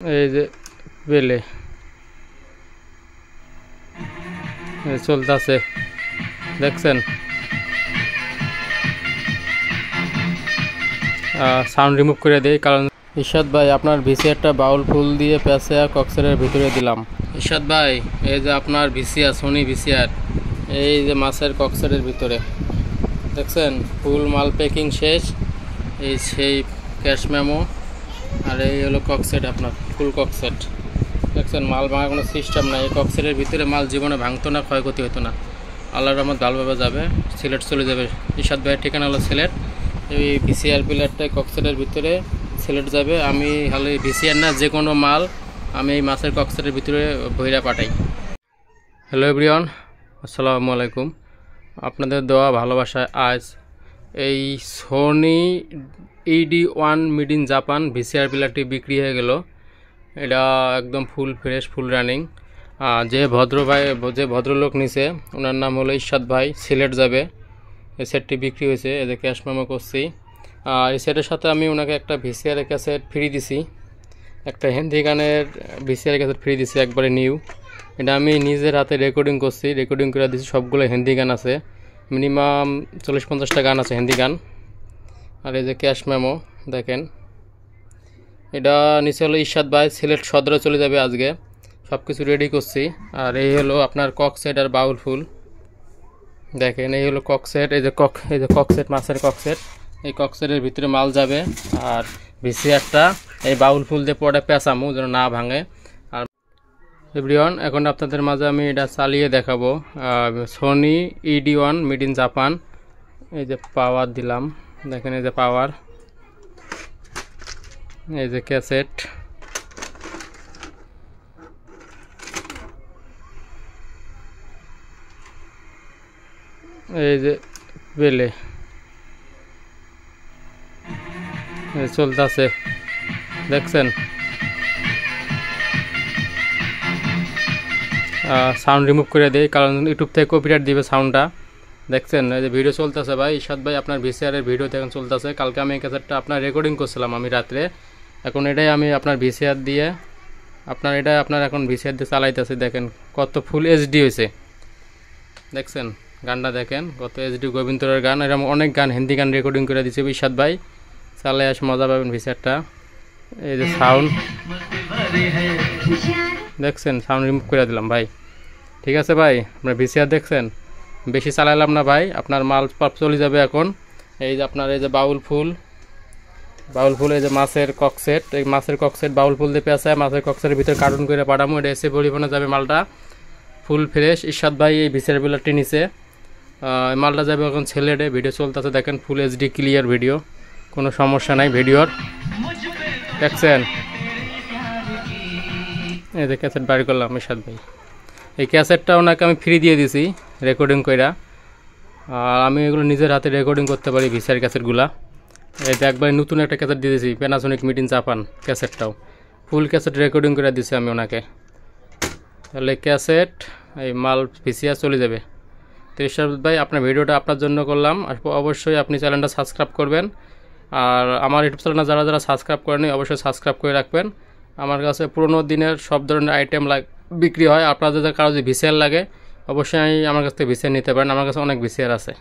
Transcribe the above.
এই যে বেলে চলতেছে দেখছেন। সাউন্ড রিমুভ করে দেই, কারণ ইরশাদ ভাই আপনার ভিসিআরটা বাউল ফুল দিয়ে প্যাঁচা কক্সের ভিতরে দিলাম। ইরশাদ ভাই এই যে আপনার ভিসিআর, সোনি ভিসিআর, এই যে মাছের কক্সের ভিতরে দেখছেন, ফুল মাল প্যাকিং শেষ। এই সেই ক্যাশ মেমো, আর এই হলো কক্সেট, আপনার ফুল কক্সেট দেখছেন। মাল ভাঙার কোনো সিস্টেম নাই, এই কক্সেটের ভিতরে মাল জীবনে ভাঙতো না, ক্ষয়ক্ষতি হতো না। আল্লাহর রহমত ভালোভাবে যাবে, সিলেট চলে যাবে। ইরশাদ ভাইয়ের ঠিকানা হলো সিলেট। এই ভিসিআর প্লেয়ারটাই কক্সেটের ভিতরে সিলেট যাবে। আমি খালি ভিসিআর না, যে কোনো মাল আমি এই মাছের কক্সেটের ভিতরে বইরা পাঠাই। হ্যালো এভরিওয়ান, আসসালামু আলাইকুম। আপনাদের দেওয়া ভালোবাসায় আজ এই Sony ED1 made in Japan VCR প্লেয়ারটি বিক্রি হয়ে গেল। এটা একদম ফুল ফ্রেশ, ফুল রানিং। যে ভদ্রলোক নিছে ওনার নাম হলো ইরশাদ ভাই, সিলেট যাবে। এই সেটটি বিক্রি হয়েছে, এদের ক্যাশ মেমো করছি। এই সেটের সাথে আমি ওনাকে একটা ভিসিআর ক্যাসেট ফ্রি দিছি, একটা হিন্দি গানের ভিসিআর ক্যাসেট ফ্রি দিছি, একবারে নিউ। এটা আমি নিজের হাতে রেকর্ডিং করছি, রেকর্ডিং করে দিছি। সবগুলো হিন্দি গান আছে, মিনিমাম 40-50টা গান আছে হিন্দি গান। আর এই যে ক্যাশ মেমো দেখেন, এটা নিচে হলো ইরশাদ ভাই, সিলেট সদরে চলে যাবে আজকে। সব কিছু রেডি করছি। আর এই হলো আপনার ককসেট আর বাউল ফুল দেখেন। এই হলো ককসেট, এই যে ককসেট, মাছের ককসেট। এই ককসেটের ভিতরে মাল যাবে। আর ভিসিআরটা এই বাউল ফুল দিয়ে পরে পেঁচামু যেন না ভাঙে। আর এভরিওয়ান, এখন আপনাদের মাঝে আমি এটা চালিয়ে দেখাবো। Sony ED1 made in Japan. এই যে পাওয়ার দিলাম দেখেন, এই যে পাওয়ার, এই যে ক্যাসেট, এই যে বেলে চলতেছে দেখছেন। সাউন্ড রিমুভ করে দেই, কারণ ইউটিউব থেকে কপিরাইট দিবে সাউন্ডটা। দেখছেন এই যে ভিডিও চলতেছে ভাই। ইরশাদ ভাই আপনার ভিসিআরের ভিডিও দেখেন চলতেছে। কালকে আমি এই ক্যাসেটটা আপনার রেকর্ডিং করছিলাম আমি রাত্রে। এখন এটাই আমি আপনার ভিসিআর দিয়ে আপনার এখন ভিসিআর দিয়ে চালাইতেছি। দেখেন কত ফুল HD হয়েছে দেখছেন। গানটা দেখেন কত HD, গোবিন্দরের গান। এরকম অনেক গান, হিন্দি গান রেকর্ডিং করে দিয়েছে ইরশাদ ভাই। চালাই আসে মজা পাবেন ভিসিআরটা। এই যে সাউন্ড দেখছেন, সাউন্ড রিমুভ করে দিলাম ভাই। ঠিক আছে ভাই, আপনার ভিসিআর দেখছেন, বেশি চালাইলাম না ভাই। আপনার মাল পাপ চলে যাবে এখন। এই যে আপনার এই যে বাউল ফুল, এই যে মাছের ককসেট, এই মাছের ককসেট বাউল ফুল দিয়ে পেঁচায় মাছের ককসেটের ভিতরে কার্টুন করে পাঠামো। এটা এসে পরিবহনে যাবে মালটা, ফুল ফ্রেশ। ইরশাদ ভাই এই ভিসিআর প্লেয়ারটি নিচে, মালটা যাবে এখন ছেলেটে। ভিডিও চলতেছে দেখেন, ফুল HD ক্লিয়ার ভিডিও, কোনো সমস্যা নাই ভিডিওর দেখছেন। এই যে ক্যাসেট বাইর করলাম ইরশাদ ভাই। এই ক্যাসেটটা ওনাকে আমি ফ্রি দিয়ে দিছি রেকর্ডিং কইরা। আর আমি এগুলো নিজের হাতে রেকর্ডিং করতে পারি ভিসিআর ক্যাসেটগুলা। এই যে একবার নতুন একটা ক্যাসেট দিয়ে দিয়েছি, প্যানাসোনিক মেড ইন জাপান ক্যাসেটটাও ফুল ক্যাসেট রেকর্ডিং করে দিছি আমি ওনাকে। তাহলে ক্যাসেট এই মাল ভিসিআর চলে যাবে। তো ইরশাদ ভাই আপনার ভিডিওটা আপনার জন্য করলাম। অবশ্যই আপনি চ্যানেলটা সাবস্ক্রাইব করবেন। আর আমার ইউটিউব চ্যানেলটা যারা সাবস্ক্রাইব করেনি অবশ্যই সাবস্ক্রাইব করে রাখবেন। আমার কাছে পুরোনো দিনের সব ধরনের আইটেম বিক্রি হয়। আপনাদের কারো যদি ভিসিআর লাগে অবশ্যই আমার কাছ থেকে ভিসিআর নিতে পারেন, আমার কাছে অনেক ভিসিআর আছে।